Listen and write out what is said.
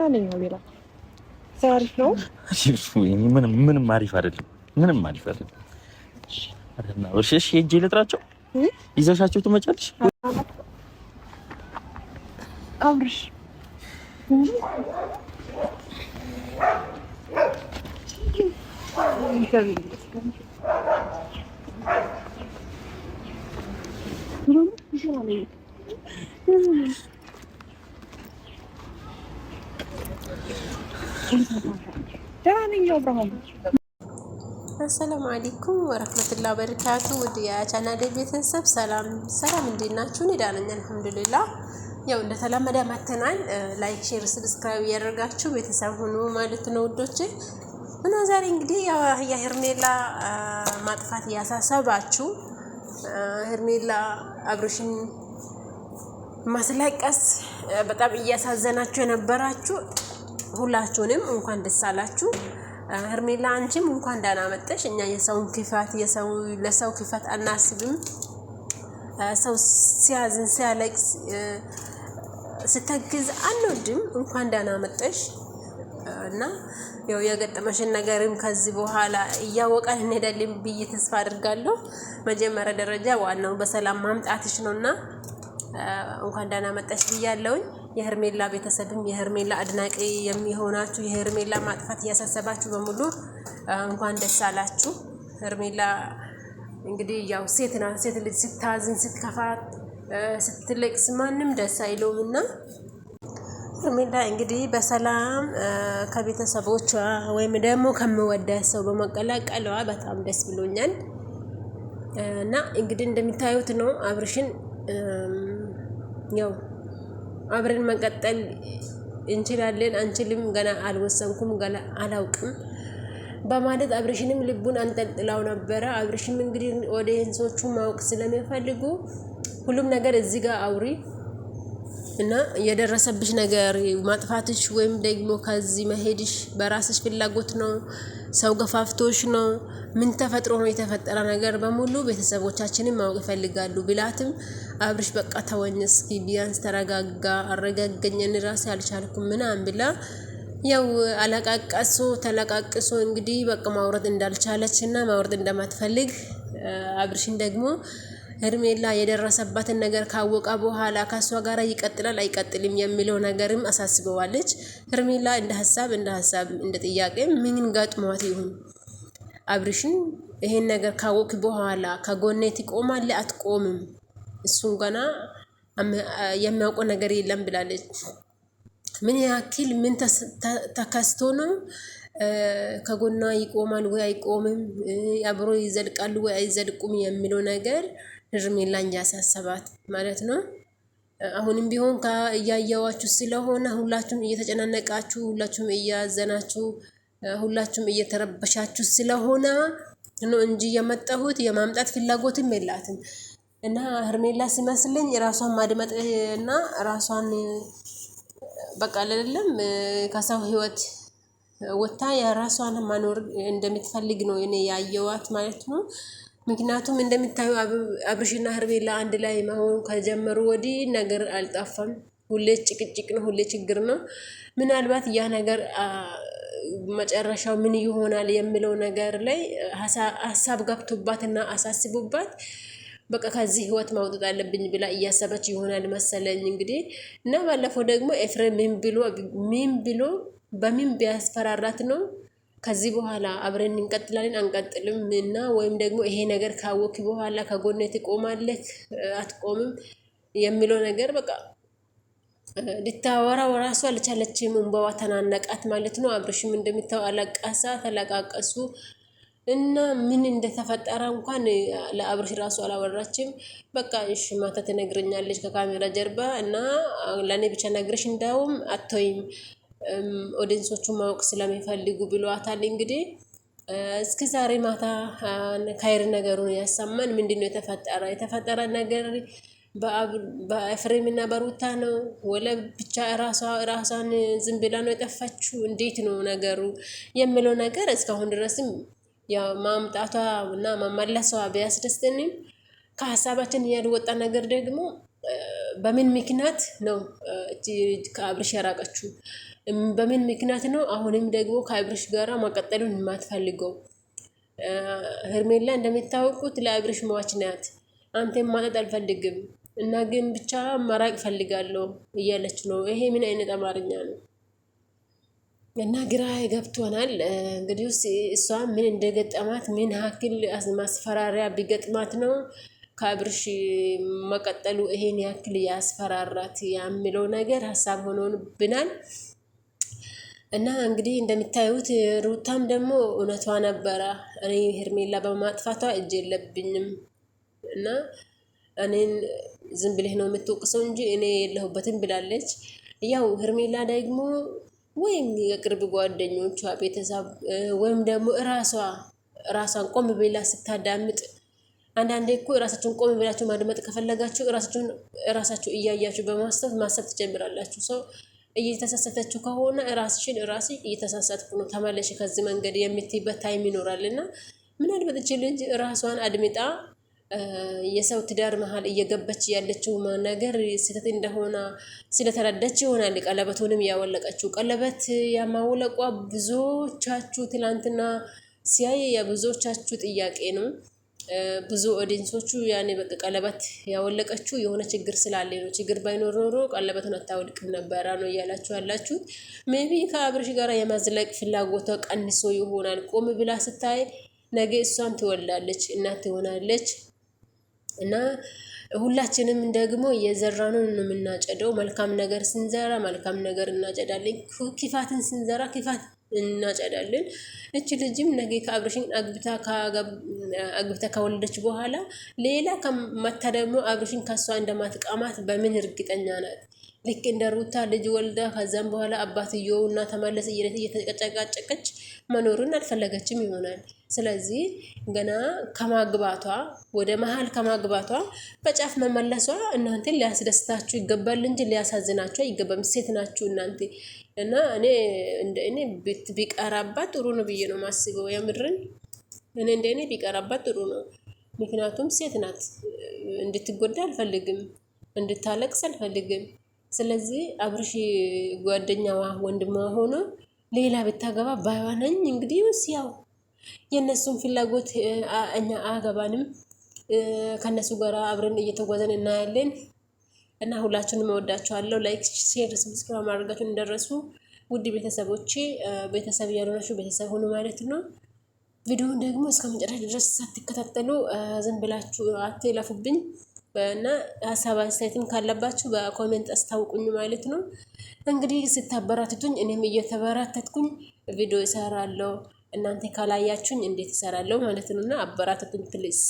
አንኛው ቢራ አሪፍ ነው። ምንም አሪፍ አይደለም። ምንም አሪፍ አይደለም። አረና ወርሽሽ ሄጄ ልጥራቸው ይዘሻቸው ትመጫለሽ። አብርሽ አሰላሙ አለይኩም ወረህመቱላሂ ወበረካቱ። ውድ የቻናሌ ቤተሰብ ሰላም እንዴት ናችሁ? እኔ ደህና ነኝ አልሐምዱሊላህ። ያው እንደተለመደ መተናል። ላይክ፣ ሼር፣ ሰብስክራይብ ያደርጋችሁ ቤተሰብ ሁኑ ማለት ነው ውዶቼ። እና ዛሬ እንግዲህ የሄርሜላ ማጥፋት ያሳሰባችሁ፣ ሄርሜላ አብርሽን ማስለቀስ በጣም እያሳዘናችሁ የነበራችሁ ሁላችሁንም እንኳን ደስ አላችሁ። ሄርሜላ አንቺም እንኳን ደህና መጣሽ። እኛ የሰውን ክፋት ለሰው ክፋት አናስብም። ሰው ሲያዝን ሲያለቅስ ስተግዝ አንወድም። እንኳን ደህና መጣሽ እና ያው የገጠመሽን ነገርም ከዚህ በኋላ እያወቀን እንሄዳለን ብዬ ተስፋ አድርጋለሁ። መጀመሪያ ደረጃ ዋናው በሰላም ማምጣትሽ ነውና እንኳን ደህና መጣሽ ብያለሁኝ። የሄርሜላ ቤተሰብም የሄርሜላ አድናቂ የሚሆናችሁ የሄርሜላ ማጥፋት እያሳሰባችሁ በሙሉ እንኳን ደስ አላችሁ። ሄርሜላ እንግዲህ ያው ሴት ናት። ሴት ልጅ ስታዝን፣ ስትከፋት፣ ስትለቅስ ማንም ደስ አይለውምና ሄርሜላ እንግዲህ በሰላም ከቤተሰቦቿ ወይም ደግሞ ከምወዳት ሰው በመቀላቀሏ በጣም ደስ ብሎኛል። እና እንግዲህ እንደሚታዩት ነው አብርሽን ያው አብረን መቀጠል እንችላለን አንችልም፣ ገና አልወሰንኩም፣ ገና አላውቅም በማለት አብርሽንም ልቡን አንጠልጥላው ነበረ። አብርሽም እንግዲህ ኦዲየንሶቹ ማወቅ ስለሚፈልጉ ሁሉም ነገር እዚህ ጋር አውሪ እና የደረሰብሽ ነገር ማጥፋትሽ ወይም ደግሞ ከዚህ መሄድሽ በራስሽ ፍላጎት ነው፣ ሰው ገፋፍቶሽ ነው፣ ምን ተፈጥሮ ነው የተፈጠረ ነገር በሙሉ ቤተሰቦቻችንን ማወቅ ይፈልጋሉ ብላትም አብርሽ በቃ ተወኝ እስኪ ቢያንስ ተረጋጋ፣ አረጋገኝ፣ ራሴ አልቻልኩም ምናምን ብላ ያው ተለቃቅሶ እንግዲህ በቃ ማውረድ እንዳልቻለች እና ማውረድ እንደማትፈልግ አብርሽን ደግሞ ሄርሜላ የደረሰባትን ነገር ካወቀ በኋላ ከሷ ጋር ይቀጥላል አይቀጥልም የሚለው ነገርም አሳስበዋለች። ሄርሜላ እንደ ሀሳብ እንደ ጥያቄ ምን ገጥሟት ይሁን አብርሽን ይሄን ነገር ካወቅ በኋላ ከጎኔ ትቆማለህ አትቆምም? እሱን ገና የሚያውቀው ነገር የለም ብላለች። ምን ያክል ምን ተከስቶ ነው ከጎኗ ይቆማል ወይ አይቆምም፣ አብሮ ይዘልቃሉ ወይ አይዘልቁም የሚለው ነገር ሄርሜላን ያሳሰባት ማለት ነው። አሁንም ቢሆን እያየዋችሁ ስለሆነ ሁላችሁም እየተጨናነቃችሁ፣ ሁላችሁም እያዘናችሁ፣ ሁላችሁም እየተረበሻችሁ ስለሆነ ነው እንጂ የመጣሁት የማምጣት ፍላጎትም የላትም። እና ሄርሜላ ሲመስለኝ ራሷን ማድመጥ እና ራሷን በቃ አይደለም ከሰው ህይወት ወታ የራሷን ማኖር እንደምትፈልግ ነው እኔ ያየዋት ማለት ነው። ምክንያቱም እንደምታዩ አብርሽና ሄርሜላ አንድ ላይ መሆን ከጀመሩ ወዲህ ነገር አልጠፋም። ሁሌ ጭቅጭቅ ነው፣ ሁሌ ችግር ነው። ምናልባት ያ ነገር መጨረሻው ምን ይሆናል የሚለው ነገር ላይ ሀሳብ ገብቶባትና አሳስቡባት በቃ ከዚህ ህይወት ማውጣት አለብኝ ብላ እያሰበች ይሆናል መሰለኝ እንግዲህ። እና ባለፈው ደግሞ ኤፍሬም ምን ብሎ በምን ቢያስፈራራት ነው ከዚህ በኋላ አብረን እንቀጥላለን አንቀጥልም እና ወይም ደግሞ ይሄ ነገር ካወክ በኋላ ከጎኔ ትቆማለህ አትቆምም የሚለው ነገር በቃ ልታወራው ራሱ አልቻለችም። እንባዋ ተናነቃት ማለት ነው። አብርሽም እንደሚታው ተለቃቀሱ እና ምን እንደተፈጠረ እንኳን ለአብርሽ ራሱ አላወራችም። በቃ እሺ ማታ ትነግረኛለች ከካሜራ ጀርባ እና ለኔ ብቻ ነግረሽ እንዳውም አትተይም ኦዲየንሶቹ ማወቅ ስለሚፈልጉ ብሏታል። እንግዲህ እስከ ዛሬ ማታ ካይር ነገሩን ያሰማን ምንድነው የተፈጠረ ነገር በኤፍሬም እና በሩታ ነው ወለ ብቻ ራሷን ዝም ብላ ነው የጠፋችው? እንዴት ነው ነገሩ የሚለው ነገር እስካሁን ድረስም ያው ማምጣቷ እና ማመለሷ ቢያስደስተንም ከሀሳባችን ያልወጣ ነገር ደግሞ በምን ምክንያት ነው ከአብርሽ ያራቀችው? በምን ምክንያት ነው አሁንም ደግሞ ከአብርሽ ጋራ መቀጠሉን የማትፈልገው? ሄርሜላ እንደሚታወቁት ለአብርሽ ሟች ናት። አንተም ማጣት አልፈልግም እና ግን ብቻ መራቅ ፈልጋለሁ እያለች ነው። ይሄ ምን አይነት አማርኛ ነው? እና ግራ ገብቶናል። እንግዲህ እሷ ምን እንደገጠማት ምን ያክል ማስፈራሪያ ቢገጥማት ነው ከአብርሽ መቀጠሉ ይሄን ያክል ያስፈራራት የሚለው ነገር ሀሳብ ሆኖብናል። እና እንግዲህ እንደምታዩት ሩታም ደግሞ እውነቷ ነበረ። እኔ ሄርሜላ በማጥፋቷ እጅ የለብኝም እና እኔን ዝም ብለህ ነው የምትወቅሰው እንጂ እኔ የለሁበትም ብላለች። ያው ሄርሜላ ደግሞ ወይም የቅርብ ጓደኞቿ ቤተሰብ ወይም ደግሞ ራሷን ቆም ብላ ስታዳምጥ፣ አንዳንዴ እኮ ራሳችሁን ቆም ብላችሁ ማድመጥ ከፈለጋችሁ ራሳችሁ እያያችሁ በማሰብ ማሰብ ትጀምራላችሁ። ሰው እየተሳሳተችው ከሆነ ራስሽን እየተሳሳትኩ ነው ተመለሽ ከዚህ መንገድ የምትይበት ታይም ይኖራል። እና ምናልባት እቺ ልጅ ራሷን አድምጣ የሰው ትዳር መሀል እየገባች ያለችው ነገር ስህተት እንደሆነ ስለተረዳች ይሆናል ቀለበቱንም ያወለቀችው። ቀለበት ያማውለቋ ብዙዎቻችሁ ትላንትና ሲያይ የብዙዎቻችሁ ጥያቄ ነው። ብዙ ኦዲንሶቹ ያኔ በቃ ቀለበት ያወለቀችው የሆነ ችግር ስላለ ነው። ችግር ባይኖር ኖሮ ቀለበቱን አታወልቅም ነበረ ነው እያላችሁ ያላችሁት። ሜቢ ከአብርሽ ጋር የማዝለቅ ፍላጎቷ ቀንሶ ይሆናል። ቆም ብላ ስታይ ነገ እሷም ትወልዳለች፣ እናት ትሆናለች። እና ሁላችንም ደግሞ የዘራነውን ነው የምናጨደው። መልካም ነገር ስንዘራ መልካም ነገር እናጨዳለን። ክፋትን ስንዘራ ክፋት እናጨዳለን። እች ልጅም ነገ ከአብርሽን አግብታ ከወለደች በኋላ ሌላ ከመታ ደግሞ አብርሽን ከሷ እንደማትቀማት በምን እርግጠኛ ናት? ልክ እንደ ሩታ ልጅ ወልዳ ከዛም በኋላ አባትየውና ተመለስ እየተጨቃጨቀች መኖርን አልፈለገችም ይሆናል። ስለዚህ ገና ከማግባቷ ወደ መሀል ከማግባቷ በጫፍ መመለሷ እናንተን ሊያስደስታችሁ ይገባል እንጂ ሊያሳዝናችሁ አይገባም። ሴት ናችሁ እናንተ እና እኔ ቢቀራባት ጥሩ ነው ብዬ ነው ማስበው። የምድርን እኔ ቢቀራባት ጥሩ ነው። ምክንያቱም ሴት ናት። እንድትጎዳ አልፈልግም፣ እንድታለቅስ አልፈልግም። ስለዚህ አብርሽ ጓደኛዋ ወንድሟ ሆኖ ሌላ ብታገባ ባይዋነኝ እንግዲህ ያው የእነሱን ፍላጎት እኛ አገባንም። ከእነሱ ጋር አብረን እየተጓዘን እናያለን። እና ሁላችሁንም እወዳችኋለሁ። ላይክ፣ ሼር፣ ሰብስክራይብ ማድረጋችሁን እንደረሱ ውድ ቤተሰቦቼ። ቤተሰብ ያልሆናችሁ ቤተሰብ ሆኑ ማለት ነው። ቪዲዮውን ደግሞ እስከ መጨረሻ ድረስ ሳትከታተሉ ዝም ብላችሁ አትለፉብኝ እና ሀሳብ አስተያየትም ካለባችሁ በኮሜንት አስታውቁኝ ማለት ነው። እንግዲህ ስታበራትቱኝ እኔም እየተበራተትኩኝ ቪዲዮ እሰራለሁ። እናንተ ካላያችሁኝ እንዴት እሰራለሁ ማለት ነው። እና አበራትቱኝ ፕሊዝ።